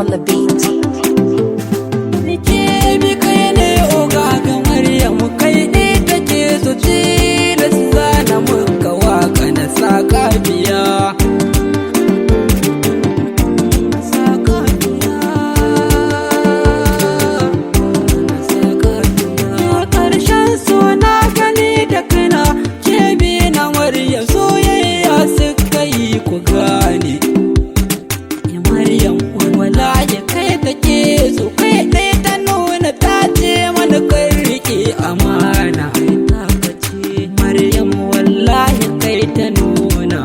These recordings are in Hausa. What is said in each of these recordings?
on the beat. Nike bi kai ne oga ga Maryam kai ne take so tilas zana muka waka na saka biya. Ƙarshen so na gani da kana ke bi na Maryam soyayya suka yi ku gane. Maryam wallahi kai take so kai ɗaya ta nuna ta ce mana kai rike amana. Maryam wallahi kai ta nuna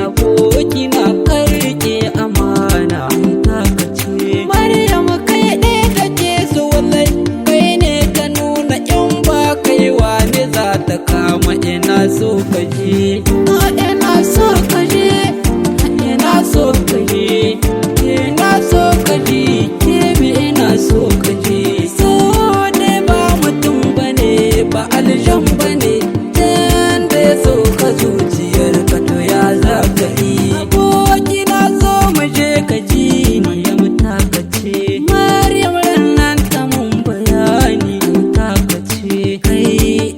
abokina kai rike amana. Maryam kai ɗaya take so wallahi kai ne ta nuna in ba kai wani za ta kama ina so ka je. Ina so ka je. Ina so ka je, ina so ka je, kebi ina so ka je. So dai ba mutum bane ba aljan bane, can da ya so ka zuciyar ka to ya za ka yi. Aboki na zo mu je ka ji Maryam ta ka ce. Maryam nan ta mun bayani ta ka ce. Kai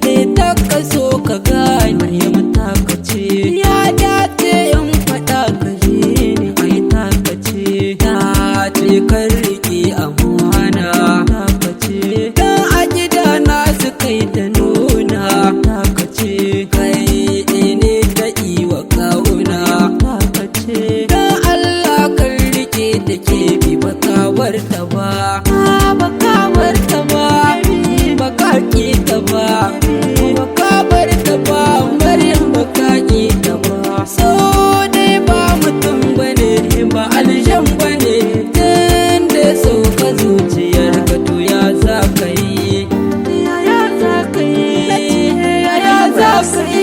ɗaya ta ka so ka gane Maryam ta ka ce. Ya dace in faɗa ka je kan riƙe amana. Dan a gida na su kai ta nuna kai ne ta iwa kauna. Dan Allah kan riƙe da ke bi bakawar ta ba. Bakawar ta ba, baka ƙi ta ba, bakawar ta ba, Maryam baka ƙi ta ba. So dai ba mutum bane ba aljan bane. So ka zuciyar ka to ya za ka yi, ya za ka yi, ya za ka yi.